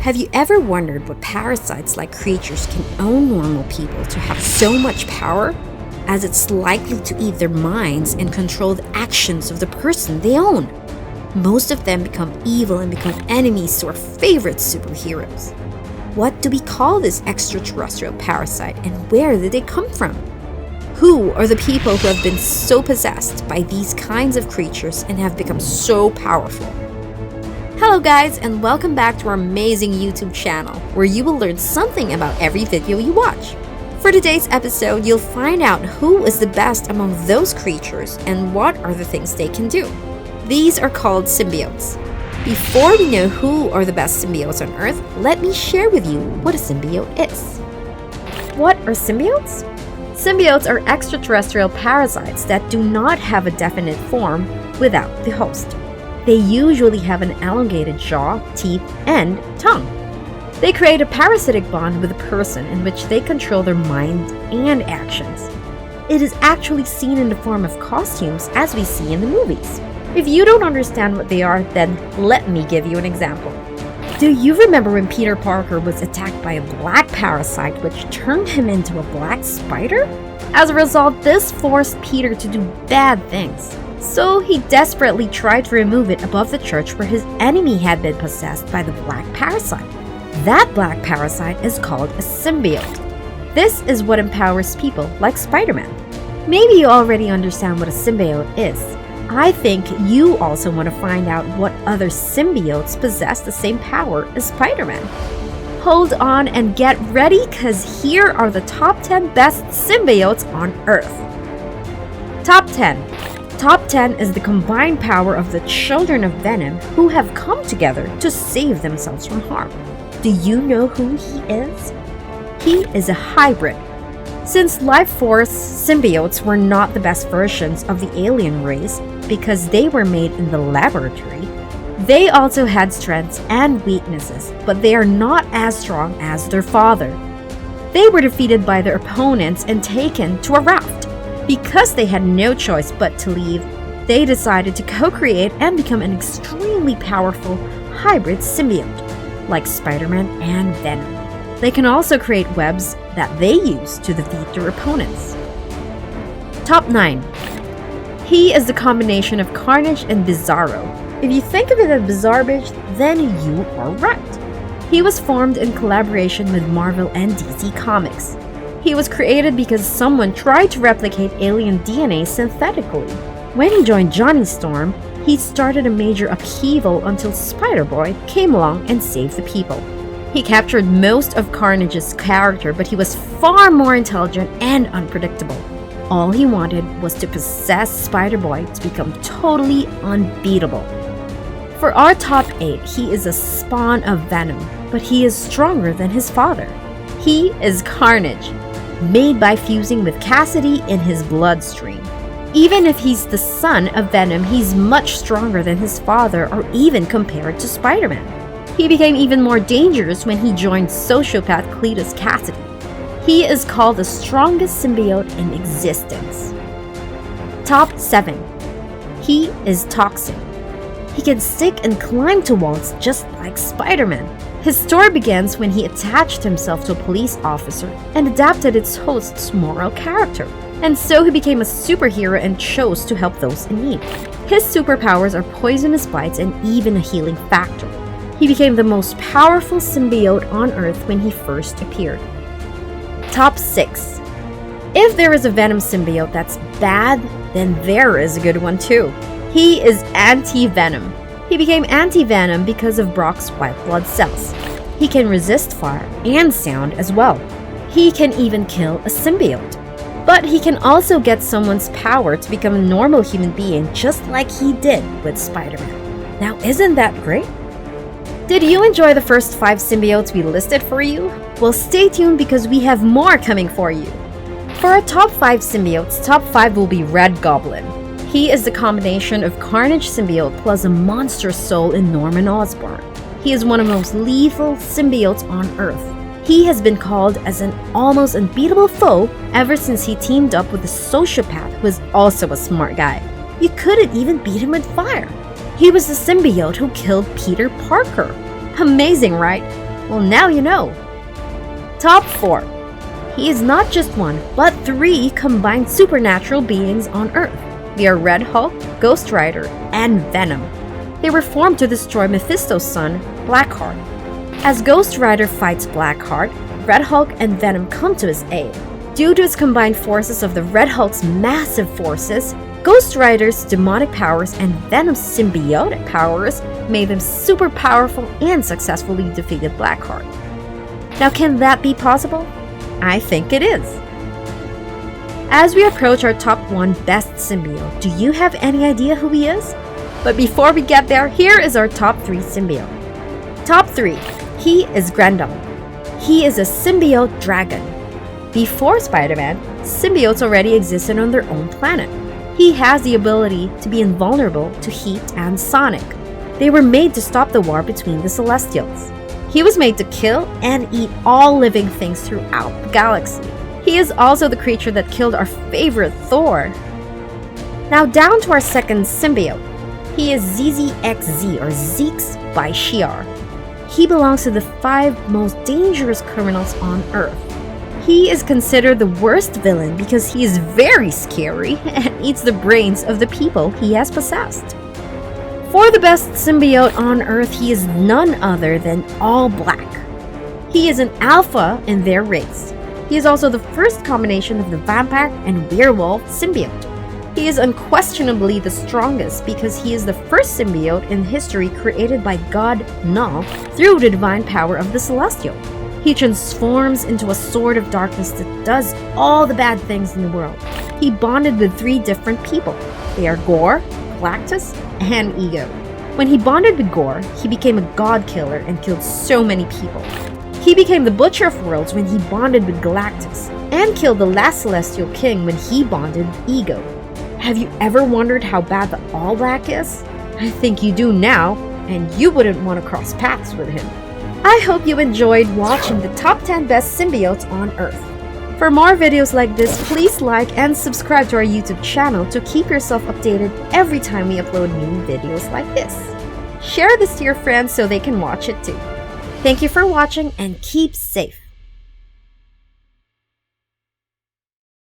Have you ever wondered what parasites like creatures can own normal people to have so much power, as it's likely to eat their minds and control the actions of the person they own? Most of them become evil and become enemies to our favorite superheroes. What do we call this extraterrestrial parasite, and where did they come from? Who are the people who have been so possessed by these kinds of creatures and have become so powerful? Hello guys, and welcome back to our amazing YouTube channel, where you will learn something about every video you watch. For today's episode, you'll find out who is the best among those creatures and what are the things they can do. These are called symbiotes. Before we know who are the best symbiotes on Earth, let me share with you what a symbiote is. What are symbiotes? Symbiotes are extraterrestrial parasites that do not have a definite form without the host. They usually have an elongated jaw, teeth, and tongue. They create a parasitic bond with a person in which they control their mind and actions. It is actually seen in the form of costumes as we see in the movies. If you don't understand what they are, then let me give you an example. Do you remember when Peter Parker was attacked by a black parasite which turned him into a black spider? As a result, this forced Peter to do bad things. So he desperately tried to remove it above the church where his enemy had been possessed by the black parasite. That black parasite is called a symbiote. This is what empowers people like Spider-Man. Maybe you already understand what a symbiote is. I think you also want to find out what other symbiotes possess the same power as Spider-Man. Hold on and get ready, because here are the top 10 best symbiotes on Earth. Top 10. Top 10 is the combined power of the children of Venom who have come together to save themselves from harm. Do you know who he is? He is a hybrid. Since life force symbiotes were not the best versions of the alien race because they were made in the laboratory, they also had strengths and weaknesses, but they are not as strong as their father. They were defeated by their opponents and taken to a raft. Because they had no choice but to leave, they decided to co-create and become an extremely powerful hybrid symbiote, like Spider-Man and Venom. They can also create webs that they use to defeat their opponents. Top 9. He is the combination of Carnage and Bizarro. If you think of it as Bizarro, then you are right. He was formed in collaboration with Marvel and DC Comics. He was created because someone tried to replicate alien DNA synthetically. When he joined Johnny Storm, he started a major upheaval until Spider-Boy came along and saved the people. He captured most of Carnage's character, but he was far more intelligent and unpredictable. All he wanted was to possess Spider-Boy to become totally unbeatable. For our top 8, he is a spawn of Venom, but he is stronger than his father. He is Carnage, made by fusing with Cassidy in his bloodstream. Even if he's the son of Venom, he's much stronger than his father or even compared to Spider-Man. He became even more dangerous when he joined sociopath Cletus Cassidy. He is called the strongest symbiote in existence. Top 7. He is Toxin. He can stick and climb to walls just like Spider-Man. His story begins when he attached himself to a police officer and adapted its host's moral character. And so he became a superhero and chose to help those in need. His superpowers are poisonous bites and even a healing factor. He became the most powerful symbiote on Earth when he first appeared. Top 6. If there is a Venom symbiote that's bad, then there is a good one too. He is ANTI-VENOM. He became ANTI-VENOM because of Brock's white blood cells. He can resist fire and sound as well. He can even kill a symbiote. But he can also get someone's power to become a normal human being, just like he did with Spider-Man. Now, isn't that great? Did you enjoy the first 5 symbiotes we listed for you? Well, stay tuned because we have more coming for you. For our top 5 symbiotes, top 5 will be Red Goblin. He is the combination of Carnage symbiote plus a monstrous soul in Norman Osborn. He is one of the most lethal symbiotes on Earth. He has been called as an almost unbeatable foe ever since he teamed up with a sociopath who is also a smart guy. You couldn't even beat him with fire. He was the symbiote who killed Peter Parker. Amazing, right? Well, now you know. Top 4. He is not just one, but 3 combined supernatural beings on Earth. They are Red Hulk, Ghost Rider, and Venom. They were formed to destroy Mephisto's son, Blackheart. As Ghost Rider fights Blackheart, Red Hulk and Venom come to his aid. Due to its combined forces of the Red Hulk's massive forces, Ghost Rider's demonic powers and Venom's symbiotic powers made them super powerful and successfully defeated Blackheart. Now, can that be possible? I think it is. As we approach our top 1 best symbiote, do you have any idea who he is? But before we get there, here is our top 3 symbiote. Top 3. He is Grendel. He is a symbiote dragon. Before Spider-Man, symbiotes already existed on their own planet. He has the ability to be invulnerable to heat and sonic. They were made to stop the war between the Celestials. He was made to kill and eat all living things throughout the galaxy. He is also the creature that killed our favorite Thor. Now down to our second symbiote. He is ZZXZ, or Zeeks by Shi'ar. He belongs to the 5 most dangerous criminals on Earth. He is considered the worst villain because he is very scary and eats the brains of the people he has possessed. For the best symbiote on Earth, he is none other than All Black. He is an alpha in their race. He is also the first combination of the vampire and werewolf symbiote. He is unquestionably the strongest because he is the first symbiote in history created by God Null through the divine power of the Celestial. He transforms into a sword of darkness that does all the bad things in the world. He bonded with 3 different people. They are Gore, Galactus, and Ego. When he bonded with Gore, he became a god killer and killed so many people. He became the Butcher of Worlds when he bonded with Galactus, and killed the last Celestial King when he bonded with Ego. Have you ever wondered how bad the All Black is? I think you do now, and you wouldn't want to cross paths with him. I hope you enjoyed watching the top 10 best symbiotes on Earth. For more videos like this, please like and subscribe to our YouTube channel to keep yourself updated every time we upload new videos like this. Share this to your friends so they can watch it too. Thank you for watching and keep safe.